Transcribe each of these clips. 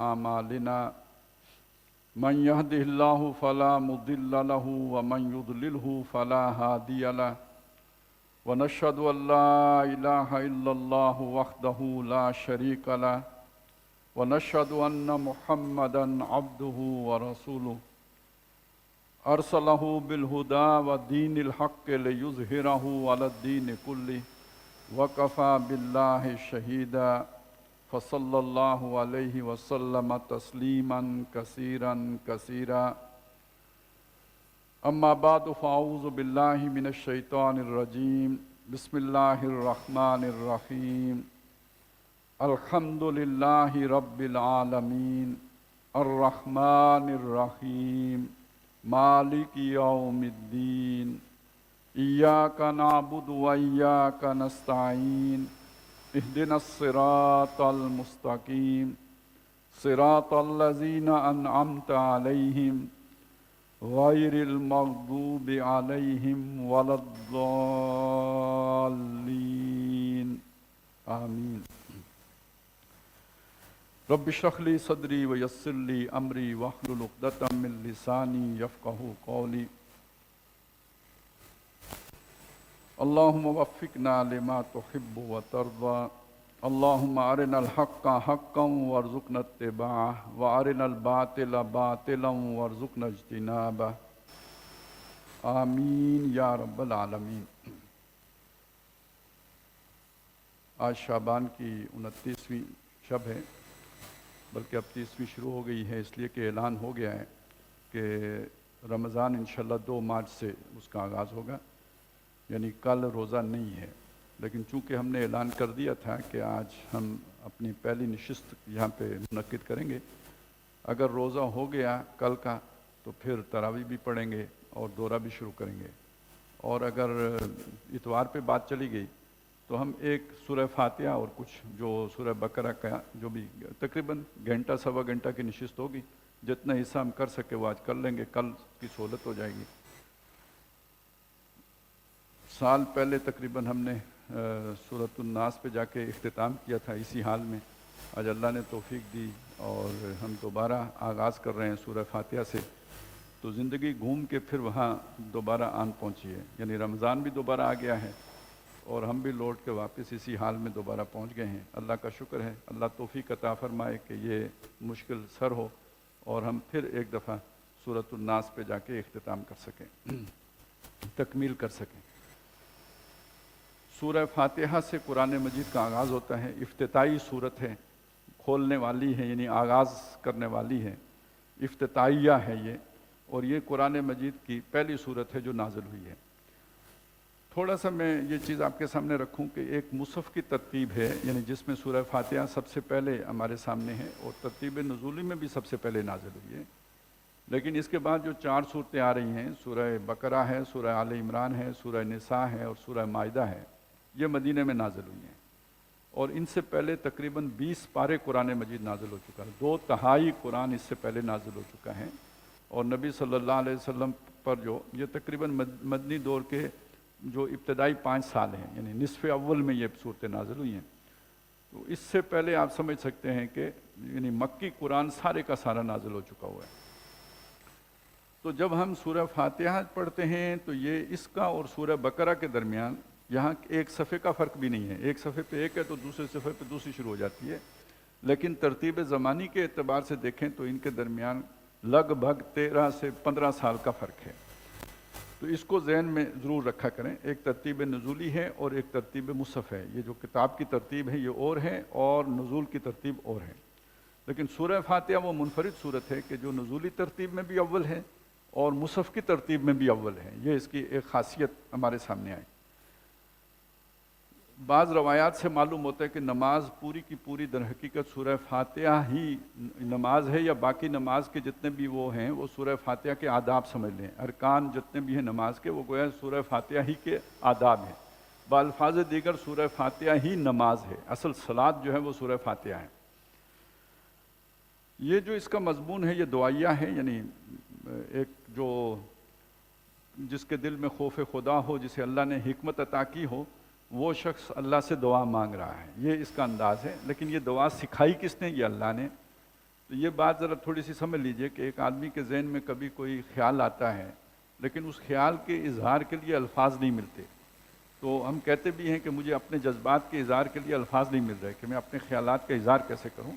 أعمالنا من يهده الله فلا مضل له ومن يضلله فلا هادي له ونشهد أن لا إله إلا الله وحده لا شريك له ونشهد أن محمدًا عبده ورسوله أرسله بالهدى ودين الحق ليظهره على الدين كله وكفى بالله شهيدا فصلى الله عليه وسلم تسليما كثيرا كثيرا أما بعد فأعوذ بالله من الشيطان الرجيم بسم الله الرحمن الرحيم الحمد لله رب العالمين الرحمن الرحيم مالك يوم الدين إياك نعبد وإياك نستعين اهدنا الصراط المستقيم صراط الذين أنعمت عليهم غير المغضوب عليهم ولا الضالين آمين رب اشرح لي صدري ويسر لي أمري واحلل عقدة من لساني يفقهوا قولي اللهم وفقنا لما تحب وترضى اللهم أرنا الحق حقا وارزقنا اتباعه وأرنا الباطل باطلا وارزقنا اجتنابه آمین یا رب العالمین۔ آج شعبان کی 29ویں شب ہے، بلکہ اب 30ویں شروع ہو گئی ہے، اس لیے کہ اعلان ہو گیا ہے کہ رمضان انشاءاللہ 2 مارچ سے اس کا آغاز ہوگا، یعنی کل روزہ نہیں ہے، لیکن چونکہ ہم نے اعلان کر دیا تھا کہ آج ہم اپنی پہلی نشست یہاں پہ منعقد کریں گے، اگر روزہ ہو گیا کل کا تو پھر تراویح بھی پڑھیں گے اور دورہ بھی شروع کریں گے، اور اگر اتوار پہ بات چلی گئی تو ہم ایک سورہ فاتحہ اور کچھ جو سورہ بقرہ کا جو بھی تقریباً گھنٹہ سوا گھنٹہ کی نشست ہوگی، جتنا حصہ ہم کر سکے وہ آج کر لیں گے، کل کی سہولت ہو جائے گی۔ سال پہلے تقریباً ہم نے سورۃ الناس پہ جا کے اختتام کیا تھا اسی حال میں، آج اللہ نے توفیق دی اور ہم دوبارہ آغاز کر رہے ہیں سورہ فاتحہ سے، تو زندگی گھوم کے پھر وہاں دوبارہ آن پہنچی ہے، یعنی رمضان بھی دوبارہ آ گیا ہے اور ہم بھی لوٹ کے واپس اسی حال میں دوبارہ پہنچ گئے ہیں۔ اللہ کا شکر ہے، اللہ توفیق عطا فرمائے کہ یہ مشکل سر ہو اور ہم پھر ایک دفعہ سورۃ الناس پہ جا کے اختتام کر سکیں، تکمیل کر سکیں۔ سورہ فاتحہ سے قرآن مجید کا آغاز ہوتا ہے، افتتاحی صورت ہے، کھولنے والی ہے، یعنی آغاز کرنے والی ہے، افتتاحیہ ہے یہ، اور یہ قرآن مجید کی پہلی صورت ہے جو نازل ہوئی ہے۔ تھوڑا سا میں یہ چیز آپ کے سامنے رکھوں کہ ایک مصحف کی ترتیب ہے، یعنی جس میں سورہ فاتحہ سب سے پہلے ہمارے سامنے ہے اور ترتیب نزولی میں بھی سب سے پہلے نازل ہوئی ہے، لیکن اس کے بعد جو 4 صورتیں آ رہی ہیں، سورہ بقرہ ہے، سورہ آل عمران ہے، سورہ نساء ہے اور سورہ مائدہ ہے، یہ مدینہ میں نازل ہوئی ہیں، اور ان سے پہلے تقریباً 20 پارے قرآن مجید نازل ہو چکا ہے، 2/3 قرآن اس سے پہلے نازل ہو چکا ہے، اور نبی صلی اللہ علیہ وسلم پر جو یہ تقریباً مدنی دور کے جو ابتدائی 5 سال ہیں، یعنی نصف اول میں یہ صورتیں نازل ہوئی ہیں، تو اس سے پہلے آپ سمجھ سکتے ہیں کہ یعنی مکی قرآن سارے کا سارا نازل ہو چکا ہوا ہے۔ تو جب ہم سورہ فاتحہ پڑھتے ہیں تو یہ اس کا اور سورہ بقرہ کے درمیان یہاں ایک صفحے کا فرق بھی نہیں ہے، ایک صفحے پہ ایک ہے تو دوسرے صفحے پہ دوسری شروع ہو جاتی ہے، لیکن ترتیب زمانی کے اعتبار سے دیکھیں تو ان کے درمیان لگ بھگ 13 سے 15 سال کا فرق ہے، تو اس کو ذہن میں ضرور رکھا کریں۔ ایک ترتیب نزولی ہے اور ایک ترتیب مصحف ہے، یہ جو کتاب کی ترتیب ہے یہ اور ہے اور نزول کی ترتیب اور ہے، لیکن سورہ فاتحہ وہ منفرد صورت ہے کہ جو نزولی ترتیب میں بھی اول ہے اور مصحف کی ترتیب میں بھی اول ہے، یہ اس کی ایک خاصیت ہمارے سامنے آئی۔ بعض روایات سے معلوم ہوتا ہے کہ نماز پوری کی پوری در حقیقت سورہ فاتحہ ہی نماز ہے، یا باقی نماز کے جتنے بھی وہ ہیں وہ سورہ فاتحہ کے آداب سمجھ لیں، ارکان جتنے بھی ہیں نماز کے وہ گویا سورہ فاتحہ ہی کے آداب ہیں، بالفاظ دیگر سورہ فاتحہ ہی نماز ہے، اصل صلاۃ جو ہے وہ سورہ فاتحہ ہے۔ یہ جو اس کا مضمون ہے یہ دعائیہ ہے، یعنی ایک جو جس کے دل میں خوف خدا ہو، جسے اللہ نے حکمت عطا کی ہو، وہ شخص اللہ سے دعا مانگ رہا ہے، یہ اس کا انداز ہے۔ لیکن یہ دعا سکھائی کس نے؟ یہ اللہ نے۔ تو یہ بات ذرا تھوڑی سی سمجھ لیجئے کہ ایک آدمی کے ذہن میں کبھی کوئی خیال آتا ہے لیکن اس خیال کے اظہار کے لیے الفاظ نہیں ملتے، تو ہم کہتے بھی ہیں کہ مجھے اپنے جذبات کے اظہار کے لیے الفاظ نہیں مل رہے کہ میں اپنے خیالات کا اظہار کیسے کروں.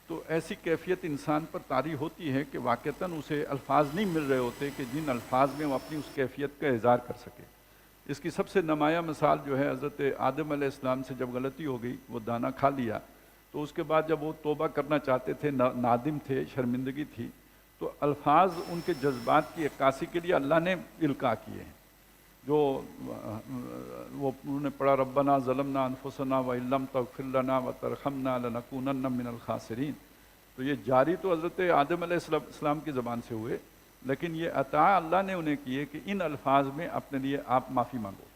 تو ایسی کیفیت انسان پر طاری ہوتی ہے کہ واقعتاً اسے الفاظ نہیں مل رہے ہوتے کہ جن الفاظ میں وہ اپنی اس کیفیت کا اظہار کر سکے. اس کی سب سے نمایاں مثال جو ہے حضرت آدم علیہ السلام سے جب غلطی ہو گئی، وہ دانہ کھا لیا، تو اس کے بعد جب وہ توبہ کرنا چاہتے تھے، نادم تھے، شرمندگی تھی، تو الفاظ ان کے جذبات کی عکاسی کے لیے اللہ نے القاء کیے ہیں. جو وہ انہوں نے پڑھا ربنا ظلمنا انفسنا وان لم تغفر لنا وترحمنا لنکونن من الخاسرین. تو یہ جاری تو حضرت آدم علیہ السلام کی زبان سے ہوئے، لیکن یہ عطا اللہ نے انہیں کیے کہ ان الفاظ میں اپنے لیے آپ معافی مانگو.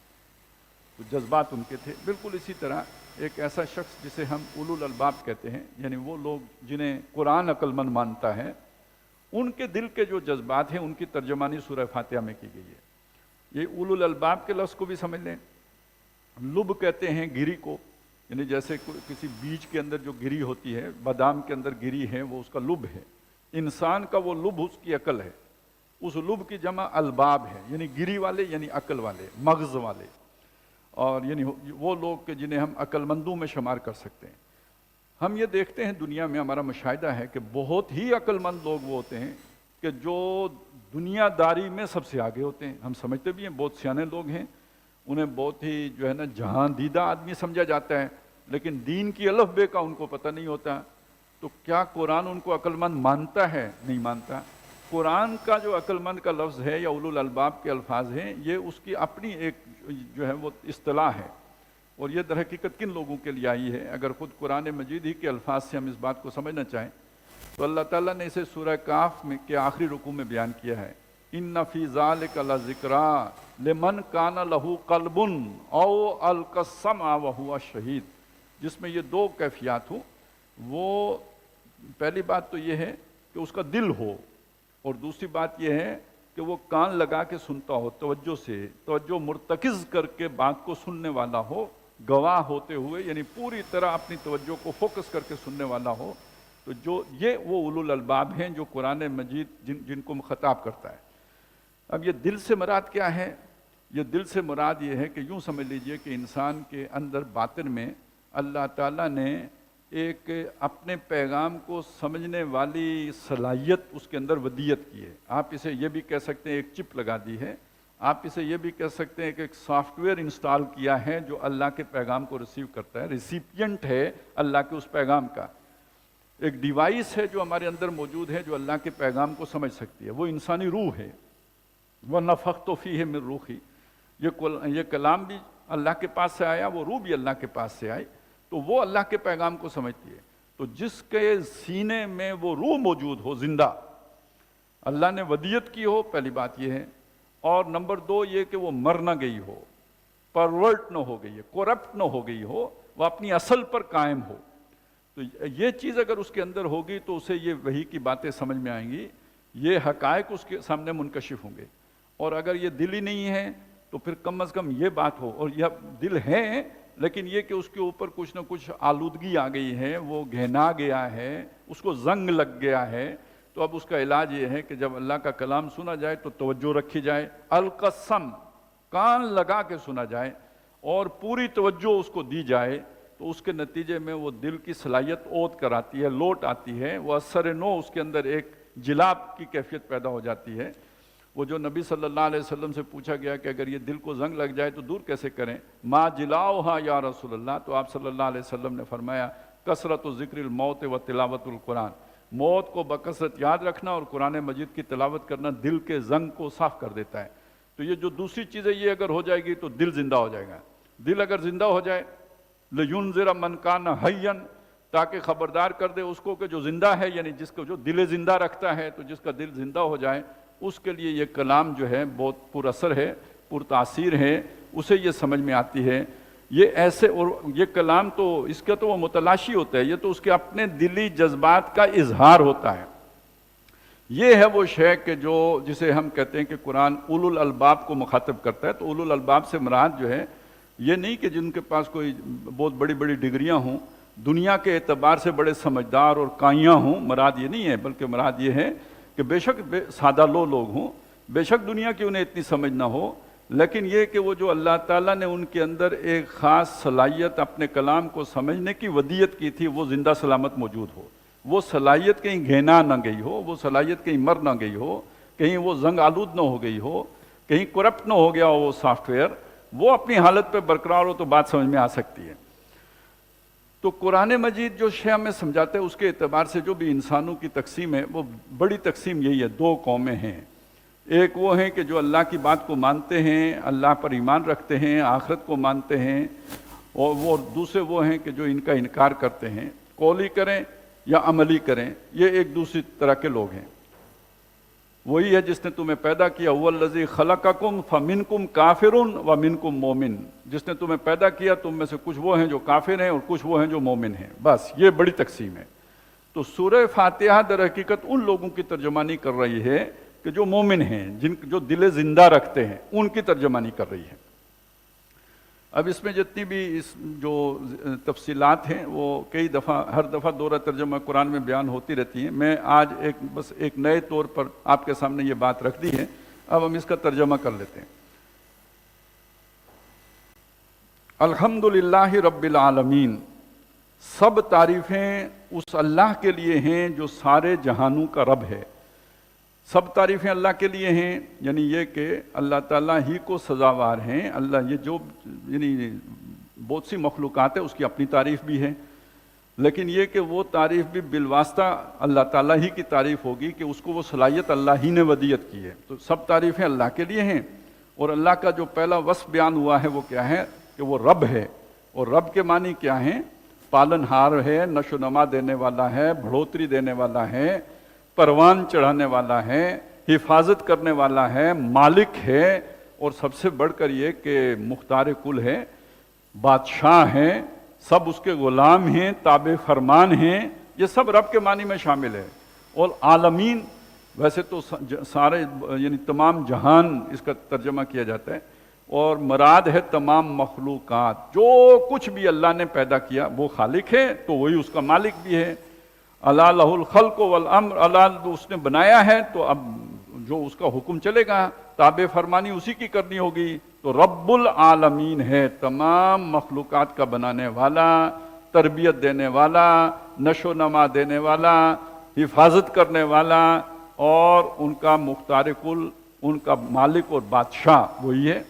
تو جذبات ان کے تھے. بالکل اسی طرح ایک ایسا شخص جسے ہم اولو الالباب کہتے ہیں، یعنی وہ لوگ جنہیں قرآن عقل مند مانتا ہے، ان کے دل کے جو جذبات ہیں ان کی ترجمانی سورہ فاتحہ میں کی گئی ہے. یہ اولو الالباب کے لفظ کو بھی سمجھ لیں. لب کہتے ہیں گری کو، یعنی جیسے کسی بیج کے اندر جو گری ہوتی ہے، بادام کے اندر گری ہے، وہ اس کا لب ہے. انسان کا وہ لب اس کی عقل ہے. اس لب کی جمع الباب ہے، یعنی گری والے، یعنی عقل والے، مغز والے، اور یعنی وہ لوگ کہ جنہیں ہم عقل مندوں میں شمار کر سکتے ہیں. ہم یہ دیکھتے ہیں دنیا میں، ہمارا مشاہدہ ہے کہ بہت ہی عقل مند لوگ وہ ہوتے ہیں کہ جو دنیا داری میں سب سے آگے ہوتے ہیں. ہم سمجھتے بھی ہیں بہت سیانے لوگ ہیں، انہیں بہت ہی جو ہے نا جہاں دیدہ آدمی سمجھا جاتا ہے، لیکن دین کی الف بے کا ان کو پتہ نہیں ہوتا. تو کیا قرآن ان کو عقل مند مانتا ہے؟ نہیں مانتا. قرآن کا جو عقل مند کا لفظ ہے یا اولو الالباب کے الفاظ ہیں، یہ اس کی اپنی ایک جو ہے وہ اصطلاح ہے، اور یہ در حقیقت کن لوگوں کے لیے آئی ہے؟ اگر خود قرآن مجید ہی کے الفاظ سے ہم اس بات کو سمجھنا چاہیں تو اللہ تعالیٰ نے اسے سورہ کاف میں کے آخری رکوع میں بیان کیا ہے. ان فی ذالک لذکریٰ لمن کان لہ قلب او القی السمع وہو شہید. جس میں یہ دو کیفیات ہوں. وہ پہلی بات تو یہ ہے کہ اس کا دل ہو، اور دوسری بات یہ ہے کہ وہ کان لگا کے سنتا ہو، توجہ سے، توجہ مرتکز کر کے بات کو سننے والا ہو، گواہ ہوتے ہوئے، یعنی پوری طرح اپنی توجہ کو فوکس کر کے سننے والا ہو. تو جو یہ وہ اولو الالباب ہیں جو قرآن مجید جن کو خطاب کرتا ہے. اب یہ دل سے مراد کیا ہے؟ یہ دل سے مراد یہ ہے کہ یوں سمجھ لیجئے کہ انسان کے اندر باطن میں اللہ تعالیٰ نے ایک اپنے پیغام کو سمجھنے والی صلاحیت اس کے اندر ودیت کی ہے. آپ اسے یہ بھی کہہ سکتے ہیں ایک چپ لگا دی ہے. آپ اسے یہ بھی کہہ سکتے ہیں کہ ایک سافٹ ویئر انسٹال کیا ہے جو اللہ کے پیغام کو ریسیو کرتا ہے. ریسیپینٹ ہے اللہ کے اس پیغام کا. ایک ڈیوائس ہے جو ہمارے اندر موجود ہے جو اللہ کے پیغام کو سمجھ سکتی ہے. وہ انسانی روح ہے. وَنَفَخْتُ فِيهِ مِن رُوحِي. یہ کلام بھی اللہ کے پاس سے آیا، وہ روح بھی اللہ کے پاس سے آئی، تو وہ اللہ کے پیغام کو سمجھتی ہے. تو جس کے سینے میں وہ روح موجود ہو، زندہ، اللہ نے ودیت کی ہو، پہلی بات یہ ہے. اور نمبر دو یہ کہ وہ مر نہ گئی ہو، پرورٹ نہ ہو گئی ہے، کرپٹ نہ ہو گئی ہو، وہ اپنی اصل پر قائم ہو. تو یہ چیز اگر اس کے اندر ہوگی تو اسے یہ وحی کی باتیں سمجھ میں آئیں گی، یہ حقائق اس کے سامنے منکشف ہوں گے. اور اگر یہ دل ہی نہیں ہے تو پھر کم از کم یہ بات ہو، اور یہ دل ہے لیکن یہ کہ اس کے اوپر کچھ نہ کچھ آلودگی آ گئی ہے، وہ گہنا گیا ہے، اس کو زنگ لگ گیا ہے. تو اب اس کا علاج یہ ہے کہ جب اللہ کا کلام سنا جائے تو توجہ رکھی جائے، القسم، کان لگا کے سنا جائے اور پوری توجہ اس کو دی جائے. تو اس کے نتیجے میں وہ دل کی صلاحیت اوت کراتی ہے، لوٹ آتی ہے، وہ اثر نو اس کے اندر ایک جلاب کی کیفیت پیدا ہو جاتی ہے. وہ جو نبی صلی اللہ علیہ وسلم سے پوچھا گیا کہ اگر یہ دل کو زنگ لگ جائے تو دور کیسے کریں؟ ما جلاؤہا یا رسول اللہ. تو آپ صلی اللہ علیہ وسلم نے فرمایا کثرت ذکر الموت و تلاوت القرآن. موت کو بکثرت یاد رکھنا اور قرآن مجید کی تلاوت کرنا دل کے زنگ کو صاف کر دیتا ہے. تو یہ جو دوسری چیزیں یہ اگر ہو جائے گی تو دل زندہ ہو جائے گا. دل اگر زندہ ہو جائے، لِيُنذِرَ مَنْ كَانَ حَيًّا، تاکہ خبردار کر دے اس کو کہ جو زندہ ہے، یعنی جس کو جو دل زندہ رکھتا ہے، تو جس کا دل زندہ ہو جائے اس کے لیے یہ کلام جو ہے بہت پر اثر ہے، پر تاثیر ہے، اسے یہ سمجھ میں آتی ہے. یہ ایسے، اور یہ کلام تو اس کا تو وہ متلاشی ہوتا ہے، یہ تو اس کے اپنے دلی جذبات کا اظہار ہوتا ہے. یہ ہے وہ شے کہ جو جسے ہم کہتے ہیں کہ قرآن اولو الالباب کو مخاطب کرتا ہے. تو اولو الالباب سے مراد جو ہے یہ نہیں کہ جن کے پاس کوئی بہت بڑی بڑی ڈگریاں ہوں دنیا کے اعتبار سے بڑے سمجھدار اور کائیاں ہوں، مراد یہ نہیں ہے، بلکہ مراد یہ ہے کہ بے شک سادہ لوگ ہوں، بے شک دنیا کی انہیں اتنی سمجھ نہ ہو، لیکن یہ کہ وہ جو اللہ تعالیٰ نے ان کے اندر ایک خاص صلاحیت اپنے کلام کو سمجھنے کی ودیت کی تھی، وہ زندہ سلامت موجود ہو، وہ صلاحیت کہیں گھینا نہ گئی ہو، وہ صلاحیت کہیں مر نہ گئی ہو، کہیں وہ زنگ آلود نہ ہو گئی ہو، کہیں کرپٹ نہ ہو گیا ہو وہ سافٹ ویئر، وہ اپنی حالت پہ برقرار ہو تو بات سمجھ میں آ سکتی ہے۔ تو قرآن مجید جو شے ہمیں سمجھاتا ہے، اس کے اعتبار سے جو بھی انسانوں کی تقسیم ہے، وہ بڑی تقسیم یہی ہے، دو قومیں ہیں۔ ایک وہ ہیں کہ جو اللہ کی بات کو مانتے ہیں، اللہ پر ایمان رکھتے ہیں، آخرت کو مانتے ہیں، اور وہ دوسرے وہ ہیں کہ جو ان کا انکار کرتے ہیں، قولی کریں یا عملی کریں، یہ ایک دوسری طرح کے لوگ ہیں۔ وہی ہے جس نے تمہیں پیدا کیا، هو الذی خلقکم فمنکم کافر ومنکم مومن، جس نے تمہیں پیدا کیا تم میں سے کچھ وہ ہیں جو کافر ہیں اور کچھ وہ ہیں جو مومن ہیں، بس یہ بڑی تقسیم ہے۔ تو سورہ فاتحہ در حقیقت ان لوگوں کی ترجمانی کر رہی ہے کہ جو مومن ہیں، جو دل زندہ رکھتے ہیں، ان کی ترجمانی کر رہی ہے۔ اب اس میں جتنی بھی جو تفصیلات ہیں وہ کئی دفعہ ہر دفعہ دورہ ترجمہ قرآن میں بیان ہوتی رہتی ہیں، میں آج بس ایک نئے طور پر آپ کے سامنے یہ بات رکھ دی ہے، اب ہم اس کا ترجمہ کر لیتے ہیں۔ الحمدللہ رب العالمین، سب تعریفیں اس اللہ کے لیے ہیں جو سارے جہانوں کا رب ہے۔ سب تعریفیں اللہ کے لیے ہیں، یعنی یہ کہ اللہ تعالیٰ ہی کو سزاوار ہیں۔ اللہ یہ جو یعنی بہت سی مخلوقات ہے اس کی اپنی تعریف بھی ہے، لیکن یہ کہ وہ تعریف بھی بالواسطہ اللہ تعالیٰ ہی کی تعریف ہوگی کہ اس کو وہ صلاحیت اللہ ہی نے ودیت کی ہے۔ تو سب تعریفیں اللہ کے لیے ہیں، اور اللہ کا جو پہلا وصف بیان ہوا ہے وہ کیا ہے کہ وہ رب ہے، اور رب کے معنی کیا ہیں؟ پالن ہار ہے، نشو و نما دینے والا ہے، بڑھوتری دینے والا ہے، پروان چڑھانے والا ہے، حفاظت کرنے والا ہے، مالک ہے، اور سب سے بڑھ کر یہ کہ مختار کل ہے، بادشاہ ہیں، سب اس کے غلام ہیں، تابع فرمان ہیں، یہ سب رب کے معنی میں شامل ہے۔ اور عالمین ویسے تو سارے یعنی تمام جہان اس کا ترجمہ کیا جاتا ہے، اور مراد ہے تمام مخلوقات، جو کچھ بھی اللہ نے پیدا کیا وہ خالق ہے تو وہی اس کا مالک بھی ہے۔ اللہ لہ الخلق والامر، اللہ اس نے بنایا ہے تو اب جو اس کا حکم چلے گا تابع فرمانی اسی کی کرنی ہوگی، تو رب العالمین ہے، تمام مخلوقات کا بنانے والا، تربیت دینے والا، نشو و نما دینے والا، حفاظت کرنے والا، اور ان کا مختار کل، ان کا مالک اور بادشاہ وہی ہے۔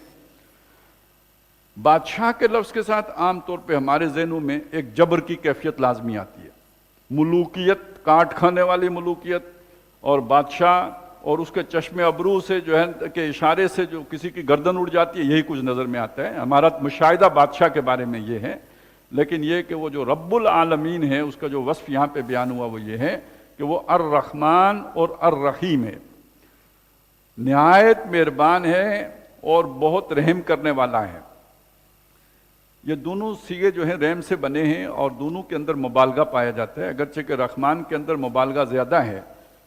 بادشاہ کے لفظ کے ساتھ عام طور پہ ہمارے ذہنوں میں ایک جبر کی کیفیت لازمی آتی ہے، ملوکیت، کاٹ کھانے والی ملوکیت، اور بادشاہ اور اس کے چشم ابرو سے جو ہے کہ اشارے سے جو کسی کی گردن اڑ جاتی ہے، یہی کچھ نظر میں آتا ہے۔ ہمارا مشاہدہ بادشاہ کے بارے میں یہ ہے، لیکن یہ کہ وہ جو رب العالمین ہے اس کا جو وصف یہاں پہ بیان ہوا وہ یہ ہے کہ وہ الرحمن اور الرحیم ہے، نہایت مہربان ہے اور بہت رحم کرنے والا ہے۔ یہ دونوں صیغے جو ہیں رحم سے بنے ہیں، اور دونوں کے اندر مبالغہ پایا جاتا ہے، اگرچہ کہ رحمان کے اندر مبالغہ زیادہ ہے،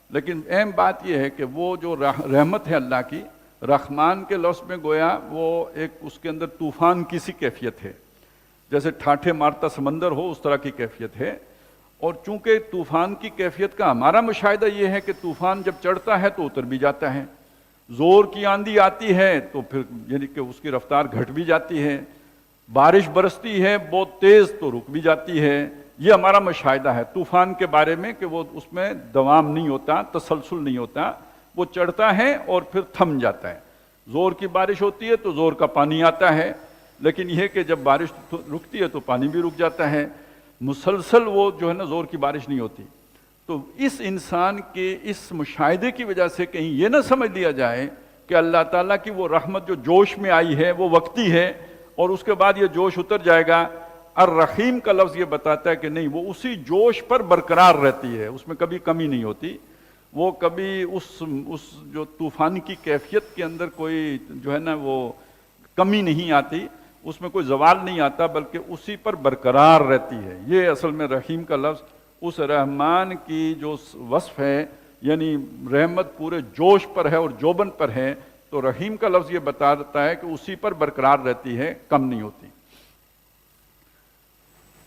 لیکن اہم بات یہ ہے کہ وہ جو رحمت ہے اللہ کی، رحمان کے لفظ میں گویا وہ ایک اس کے اندر طوفان کی سی کیفیت ہے، جیسے ٹھاٹھے مارتا سمندر ہو اس طرح کی کیفیت ہے۔ اور چونکہ طوفان کی کیفیت کا ہمارا مشاہدہ یہ ہے کہ طوفان جب چڑھتا ہے تو اتر بھی جاتا ہے، زور کی آندھی آتی ہے تو پھر یعنی کہ اس کی رفتار گھٹ بھی جاتی ہے، بارش برستی ہے بہت تیز تو رک بھی جاتی ہے۔ یہ ہمارا مشاہدہ ہے طوفان کے بارے میں کہ وہ اس میں دوام نہیں ہوتا، تسلسل نہیں ہوتا، وہ چڑھتا ہے اور پھر تھم جاتا ہے۔ زور کی بارش ہوتی ہے تو زور کا پانی آتا ہے، لیکن یہ کہ جب بارش رکتی ہے تو پانی بھی رک جاتا ہے، مسلسل وہ جو ہے نا زور کی بارش نہیں ہوتی۔ تو اس انسان کے اس مشاہدے کی وجہ سے کہیں یہ نہ سمجھ لیا جائے کہ اللہ تعالیٰ کی وہ رحمت جو جوش میں آئی ہے وہ وقتی ہے اور اس کے بعد یہ جوش اتر جائے گا۔ الرحیم کا لفظ یہ بتاتا ہے کہ نہیں، وہ اسی جوش پر برقرار رہتی ہے، اس میں کبھی کمی نہیں ہوتی، وہ کبھی اس جو طوفان کی کیفیت کے اندر کوئی جو ہے نا وہ کمی نہیں آتی، اس میں کوئی زوال نہیں آتا، بلکہ اسی پر برقرار رہتی ہے۔ یہ اصل میں رحیم کا لفظ اس رحمان کی جو وصف ہے، یعنی رحمت پورے جوش پر ہے اور جوبن پر ہے، تو رحیم کا لفظ یہ بتاتا ہے کہ اسی پر برقرار رہتی ہے، کم نہیں ہوتی۔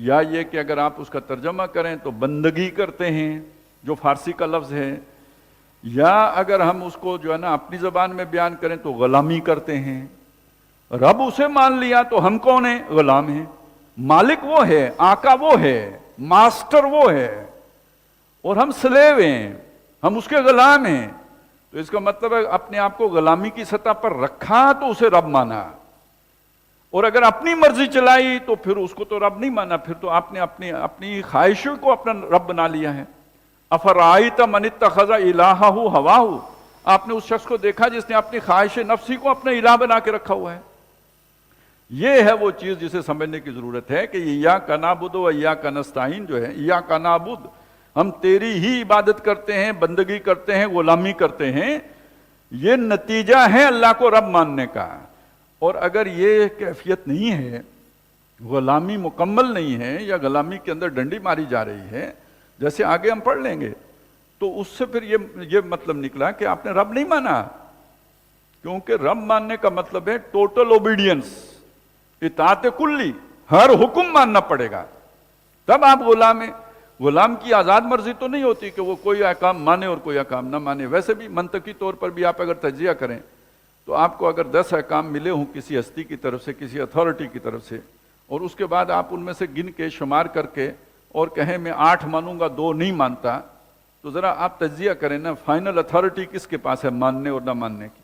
یا یہ کہ اگر آپ اس کا ترجمہ کریں تو بندگی کرتے ہیں، جو فارسی کا لفظ ہے، یا اگر ہم اس کو جو ہے نا اپنی زبان میں بیان کریں تو غلامی کرتے ہیں۔ رب اسے مان لیا تو ہم کون ہیں؟ غلام ہیں۔ مالک وہ ہے، آقا وہ ہے، ماسٹر وہ ہے، اور ہم سلیو ہیں، ہم اس کے غلام ہیں۔ تو اس کا مطلب ہے اپنے آپ کو غلامی کی سطح پر رکھا تو اسے رب مانا، اور اگر اپنی مرضی چلائی تو پھر اس کو تو رب نہیں مانا، پھر تو آپ نے اپنی خواہشوں کو اپنا رب بنا لیا ہے۔ افرائیت من اتخذ الہہ ہواہ، آپ نے اس شخص کو دیکھا جس نے اپنی خواہش نفسی کو اپنا الہ بنا کے رکھا ہوا ہے۔ یہ ہے وہ چیز جسے سمجھنے کی ضرورت ہے کہ ایاک نعبد و ایاک نستعین جو ہے، ایاک نعبد ہم تیری ہی عبادت کرتے ہیں، بندگی کرتے ہیں، غلامی کرتے ہیں، یہ نتیجہ ہے اللہ کو رب ماننے کا۔ اور اگر یہ کیفیت نہیں ہے، غلامی مکمل نہیں ہے، یا غلامی کے اندر ڈنڈی ماری جا رہی ہے، جیسے آگے ہم پڑھ لیں گے، تو اس سے پھر یہ مطلب نکلا کہ آپ نے رب نہیں مانا، کیونکہ رب ماننے کا مطلب ہے ٹوٹل اوبیڈینس، اطاعت کلی، ہر حکم ماننا پڑے گا، تب آپ غلام ہیں۔ غلام کی آزاد مرضی تو نہیں ہوتی کہ وہ کوئی احکام مانے اور کوئی احکام نہ مانے۔ ویسے بھی منطقی طور پر بھی آپ اگر تجزیہ کریں تو آپ کو اگر 10 احکام ملے ہوں کسی ہستی کی طرف سے، کسی اتھارٹی کی طرف سے، اور اس کے بعد آپ ان میں سے گن کے شمار کر کے اور کہیں میں 8 مانوں گا 2 نہیں مانتا، تو ذرا آپ تجزیہ کریں نا، فائنل اتھارٹی کس کے پاس ہے ماننے اور نہ ماننے کی؟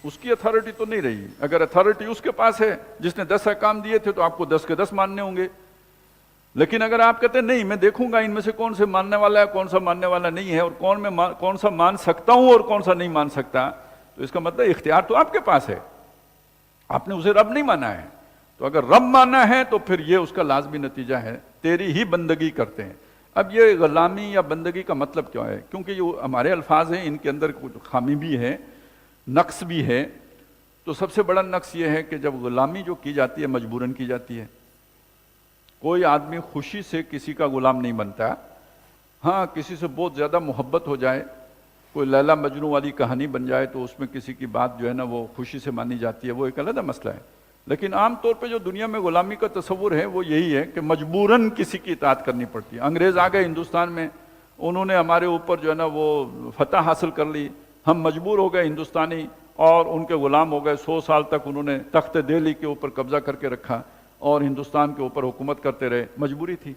اس کی اتھارٹی تو نہیں رہی۔ اگر اتھارٹی اس کے پاس ہے جس نے 10 احکام دیے تھے تو آپ کو 10 کے 10 ماننے ہوں گے، لیکن اگر آپ کہتے ہیں نہیں میں دیکھوں گا ان میں سے کون سے ماننے والا ہے، کون سا ماننے والا نہیں ہے، اور کون سا مان سکتا ہوں اور کون سا نہیں مان سکتا، تو اس کا مطلب اختیار تو آپ کے پاس ہے، آپ نے اسے رب نہیں مانا ہے۔ تو اگر رب مانا ہے تو پھر یہ اس کا لازمی نتیجہ ہے، تیری ہی بندگی کرتے ہیں۔ اب یہ غلامی یا بندگی کا مطلب کیا ہے؟ کیونکہ یہ ہمارے الفاظ ہیں، ان کے اندر کچھ خامی بھی ہے، نقص بھی ہے۔ تو سب سے بڑا نقص یہ ہے کہ جب غلامی جو کی جاتی ہے مجبوراً کی جاتی ہے، کوئی آدمی خوشی سے کسی کا غلام نہیں بنتا۔ ہاں کسی سے بہت زیادہ محبت ہو جائے، کوئی لیلا مجنو والی کہانی بن جائے تو اس میں کسی کی بات جو ہے نا وہ خوشی سے مانی جاتی ہے، وہ ایک علیحدہ مسئلہ ہے۔ لیکن عام طور پہ جو دنیا میں غلامی کا تصور ہے وہ یہی ہے کہ مجبوراً کسی کی اطاعت کرنی پڑتی ہے۔ انگریز آ گئے ہندوستان میں، انہوں نے ہمارے اوپر جو ہے نا وہ فتح حاصل کر لی، ہم مجبور ہو گئے ہندوستانی اور ان کے غلام ہو گئے۔ 100 سال تک انہوں نے تخت دہلی کے اوپر قبضہ کر کے رکھا اور ہندوستان کے اوپر حکومت کرتے رہے، مجبوری تھی۔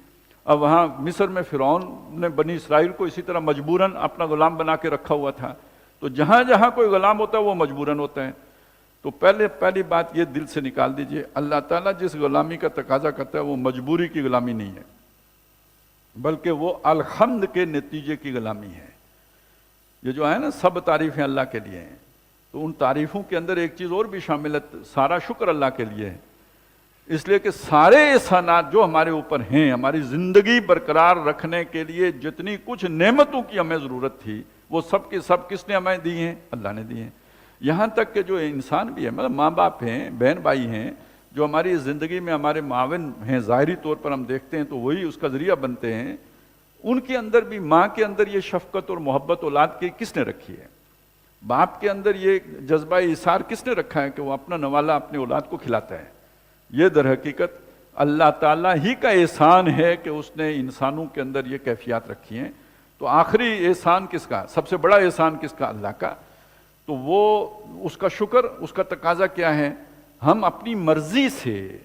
اب وہاں مصر میں فرعون نے بنی اسرائیل کو اسی طرح مجبوراً اپنا غلام بنا کے رکھا ہوا تھا۔ تو جہاں جہاں کوئی غلام ہوتا ہے وہ مجبوراً ہوتا ہے۔ تو پہلی بات یہ دل سے نکال دیجئے، اللہ تعالیٰ جس غلامی کا تقاضا کرتا ہے وہ مجبوری کی غلامی نہیں ہے، بلکہ وہ الحمد کے نتیجے کی غلامی ہے۔ یہ جو ہے نا سب تعریفیں اللہ کے لیے ہیں، تو ان تعریفوں کے اندر ایک چیز اور بھی شامل ہے، سارا شکر اللہ کے لیے ہے، اس لیے کہ سارے احسانات جو ہمارے اوپر ہیں، ہماری زندگی برقرار رکھنے کے لیے جتنی کچھ نعمتوں کی ہمیں ضرورت تھی وہ سب کے سب کس نے ہمیں دی ہیں؟ اللہ نے دی ہیں۔ یہاں تک کہ جو انسان بھی ہے، مطلب ماں باپ ہیں، بہن بھائی ہیں، جو ہماری زندگی میں ہمارے معاون ہیں، ظاہری طور پر ہم دیکھتے ہیں تو وہی اس کا ذریعہ بنتے ہیں، ان کے اندر بھی، ماں کے اندر یہ شفقت اور محبت اولاد کی کس نے رکھی ہے؟ باپ کے اندر یہ جذبہ ایثار کس نے رکھا ہے کہ وہ اپنا نوالا اپنے اولاد کو کھلاتا ہے؟ یہ در حقیقت اللہ تعالیٰ ہی کا احسان ہے کہ اس نے انسانوں کے اندر یہ کیفیات رکھی ہیں۔ تو آخری احسان کس کا؟ سب سے بڑا احسان کس کا؟ اللہ کا۔ تو وہ اس کا شکر، اس کا تقاضا کیا ہے؟ ہم اپنی مرضی سے،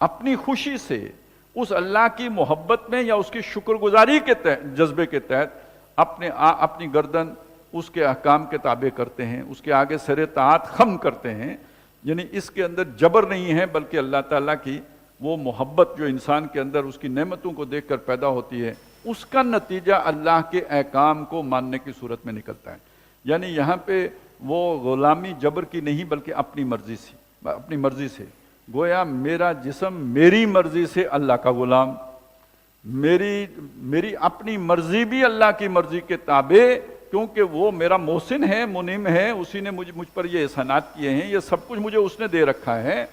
اپنی خوشی سے اس اللہ کی محبت میں یا اس کی شکر گزاری کے جذبے کے تحت اپنی گردن اس کے احکام کے تابع کرتے ہیں، اس کے آگے سر طاعت خم کرتے ہیں۔ یعنی اس کے اندر جبر نہیں ہے، بلکہ اللہ تعالیٰ کی وہ محبت جو انسان کے اندر اس کی نعمتوں کو دیکھ کر پیدا ہوتی ہے، اس کا نتیجہ اللہ کے احکام کو ماننے کی صورت میں نکلتا ہے۔ یعنی یہاں پہ وہ غلامی جبر کی نہیں بلکہ اپنی مرضی سے، گویا میرا جسم میری مرضی سے اللہ کا غلام، میری اپنی مرضی بھی اللہ کی مرضی کے تابع، کیونکہ وہ میرا محسن ہے، منعم ہے، اسی نے مجھ پر یہ احسانات کیے ہیں، یہ سب کچھ مجھے اس نے دے رکھا ہے،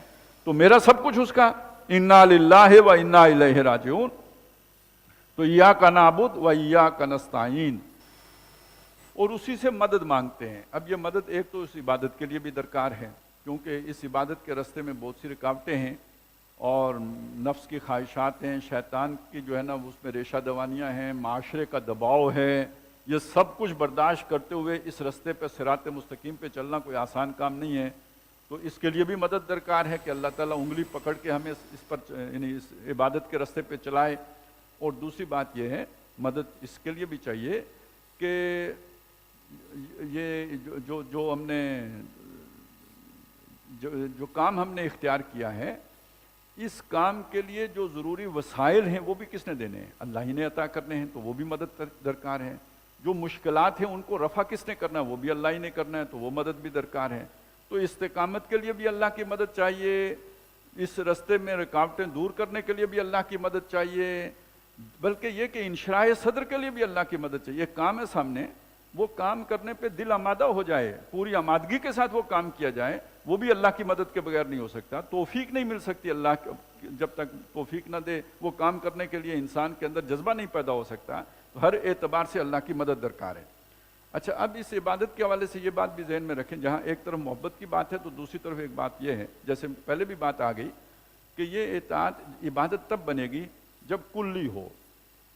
تو میرا سب کچھ اس کا۔ انا للہ و انا الیہ راجعون۔ تو ایاک نعبد و ایاک نستعین، اور اسی سے مدد مانگتے ہیں۔ اب یہ مدد ایک تو اس عبادت کے لیے بھی درکار ہے، کیونکہ اس عبادت کے راستے میں بہت سی رکاوٹیں ہیں، اور نفس کی خواہشات ہیں، شیطان کی جو ہے نا اس میں ریشہ دوانیاں ہیں، معاشرے کا دباؤ ہے، یہ سب کچھ برداشت کرتے ہوئے اس رستے پہ صراط مستقیم پہ چلنا کوئی آسان کام نہیں ہے۔ تو اس کے لیے بھی مدد درکار ہے کہ اللہ تعالیٰ انگلی پکڑ کے ہمیں اس پر یعنی اس عبادت کے رستے پہ چلائے۔ اور دوسری بات یہ ہے، مدد اس کے لیے بھی چاہیے کہ یہ جو ہم نے جو کام ہم نے اختیار کیا ہے، اس کام کے لیے جو ضروری وسائل ہیں وہ بھی کس نے دینے ہیں؟ اللہ ہی نے عطا کرنے ہیں، تو وہ بھی مدد درکار ہے۔ جو مشکلات ہیں ان کو رفع کس نے کرنا ہے؟ وہ بھی اللہ ہی نے کرنا ہے، تو وہ مدد بھی درکار ہے۔ تو استقامت کے لیے بھی اللہ کی مدد چاہیے، اس رستے میں رکاوٹیں دور کرنے کے لیے بھی اللہ کی مدد چاہیے، بلکہ یہ کہ انشراح صدر کے لیے بھی اللہ کی مدد چاہیے۔ ایک کام ہے سامنے، وہ کام کرنے پہ دل آمادہ ہو جائے، پوری آمادگی کے ساتھ وہ کام کیا جائے، وہ بھی اللہ کی مدد کے بغیر نہیں ہو سکتا۔ توفیق نہیں مل سکتی اللہ جب تک توفیق نہ دے، وہ کام کرنے کے لیے انسان کے اندر جذبہ نہیں پیدا ہو سکتا۔ تو ہر اعتبار سے اللہ کی مدد درکار ہے۔ اچھا، اب اس عبادت کے حوالے سے یہ بات بھی ذہن میں رکھیں، جہاں ایک طرف محبت کی بات ہے تو دوسری طرف ایک بات یہ ہے، جیسے پہلے بھی بات آ گئی کہ یہ اطاعت عبادت تب بنے گی جب کلی ہو۔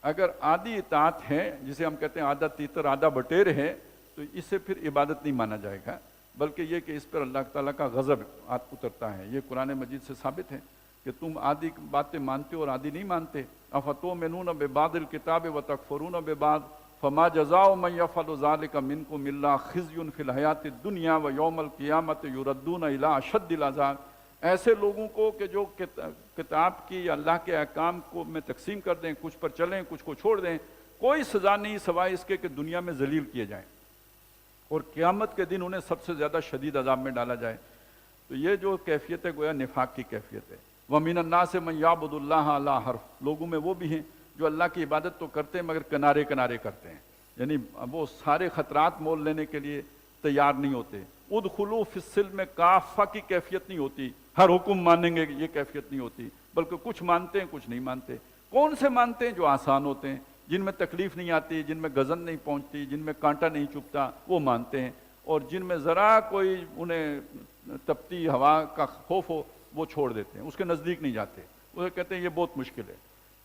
اگر آدھی اطاعت ہے، جسے ہم کہتے ہیں آدھا تیتر آدھا بٹیر ہے، تو اس سے پھر عبادت نہیں مانا جائے گا، بلکہ یہ کہ اس پر اللہ تعالیٰ کا غضب اترتا ہے۔ یہ قرآن مجید سے ثابت ہے کہ تم آدھی باتیں مانتے اور آدھی نہیں مانتے۔ افتؤمنون ببعض الکتاب وتکفرون ببعض فما جزاء من يفعل ذلك منكم الا خزي في الحیاۃ الدنیا ویوم القیامۃ یردون الی اشد العذاب۔ ایسے لوگوں کو کہ جو کتاب کی یا اللہ کے احکام کو میں تقسیم کر دیں، کچھ پر چلیں کچھ کو چھوڑ دیں، کوئی سزا نہیں سوائے اس کے کہ دنیا میں ذلیل کیے جائیں اور قیامت کے دن انہیں سب سے زیادہ شدید عذاب میں ڈالا جائے۔ تو یہ جو کیفیت ہے گویا نفاق کی کیفیت ہے۔ وَمِنَ النَّاسِ مَن يَعْبُدُ اللَّهَ عَلَىٰ حَرْفٍ، لوگوں میں وہ بھی ہیں جو اللہ کی عبادت تو کرتے ہیں مگر کنارے کنارے کرتے ہیں، یعنی وہ سارے خطرات مول لینے کے لیے تیار نہیں ہوتے۔ ادخلوا فی السلم کافہ کی کیفیت نہیں ہوتی، ہر حکم مانیں گے یہ کیفیت نہیں ہوتی، بلکہ کچھ مانتے ہیں کچھ نہیں مانتے۔ کون سے مانتے ہیں؟ جو آسان ہوتے ہیں، جن میں تکلیف نہیں آتی، جن میں گزن نہیں پہنچتی، جن میں کانٹا نہیں چبھتا، وہ مانتے ہیں، اور جن میں ذرا کوئی انہیں تپتی ہوا کا خوف ہو وہ چھوڑ دیتے ہیں، اس کے نزدیک نہیں جاتے، اسے کہتے ہیں یہ بہت مشکل ہے۔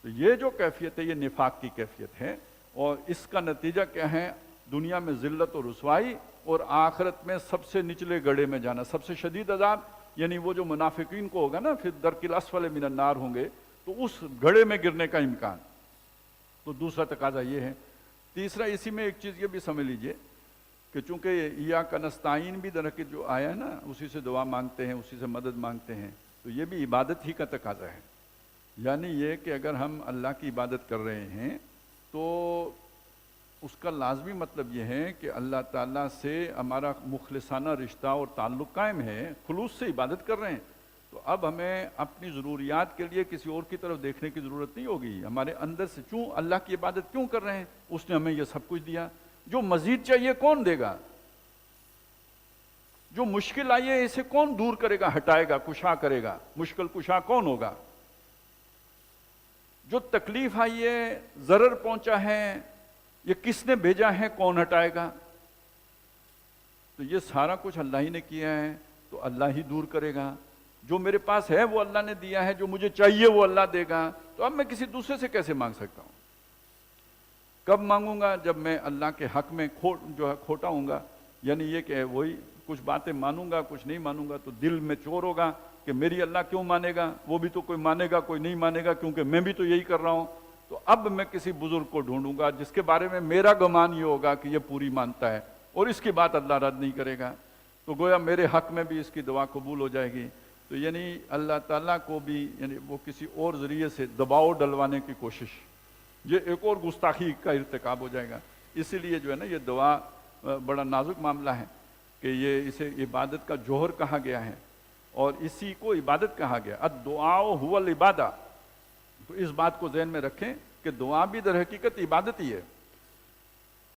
تو یہ جو کیفیت ہے یہ نفاق کی کیفیت ہے، اور اس کا نتیجہ کیا ہے؟ دنیا میں ذلت و رسوائی، اور آخرت میں سب سے نچلے گڑھے میں جانا، سب سے شدید عذاب۔ یعنی وہ جو منافقین کو ہوگا نا پھر درک الاسفل من النار ہوں گے، تو اس گڑھے میں گرنے کا امکان۔ تو دوسرا تقاضا یہ ہے۔ تیسرا، اسی میں ایک چیز یہ بھی سمجھ لیجئے کہ چونکہ ایاک نستعین بھی درک جو آیا ہے نا، اسی سے دعا مانگتے ہیں، اسی سے مدد مانگتے ہیں، تو یہ بھی عبادت ہی کا تقاضا ہے۔ یعنی یہ کہ اگر ہم اللہ کی عبادت کر رہے ہیں تو اس کا لازمی مطلب یہ ہے کہ اللہ تعالیٰ سے ہمارا مخلصانہ رشتہ اور تعلق قائم ہے، خلوص سے عبادت کر رہے ہیں، تو اب ہمیں اپنی ضروریات کے لیے کسی اور کی طرف دیکھنے کی ضرورت نہیں ہوگی۔ ہمارے اندر سے کیوں اللہ کی عبادت کیوں کر رہے ہیں؟ اس نے ہمیں یہ سب کچھ دیا، جو مزید چاہیے کون دے گا؟ جو مشکل آئی ہے اسے کون دور کرے گا، ہٹائے گا، کشا کرے گا؟ مشکل کشا کون ہوگا؟ جو تکلیف آئی ہے، ضرر پہنچا ہے، یہ کس نے بھیجا ہے، کون ہٹائے گا؟ تو یہ سارا کچھ اللہ ہی نے کیا ہے، تو اللہ ہی دور کرے گا۔ جو میرے پاس ہے وہ اللہ نے دیا ہے، جو مجھے چاہیے وہ اللہ دے گا، تو اب میں کسی دوسرے سے کیسے مانگ سکتا ہوں؟ کب مانگوں گا؟ جب میں اللہ کے حق میں کھوٹا ہوں گا، یعنی یہ کہ وہی کچھ باتیں مانوں گا کچھ نہیں مانوں گا، تو دل میں چور ہوگا کہ میری اللہ کیوں مانے گا، وہ بھی تو کوئی مانے گا کوئی نہیں مانے گا، کیونکہ میں بھی تو یہی کر رہا ہوں۔ تو اب میں کسی بزرگ کو ڈھونڈوں گا جس کے بارے میں میرا گمان یہ ہوگا کہ یہ پوری مانتا ہے اور اس کی بات اللہ رد نہیں کرے گا، تو گویا میرے حق میں بھی اس کی دعا قبول ہو جائے گی۔ تو یعنی اللہ تعالیٰ کو بھی یعنی وہ کسی اور ذریعے سے دباؤ ڈلوانے کی کوشش، یہ ایک اور گستاخی کا ارتکاب ہو جائے گا۔ اسی لیے جو ہے نا یہ دعا بڑا نازک معاملہ ہے کہ یہ اسے عبادت کا جوہر کہا گیا ہے اور اسی کو عبادت کہا گیا۔ الدعاء هو العبادہ، تو اس بات کو ذہن میں رکھیں کہ دعا بھی در حقیقت عبادت ہی ہے۔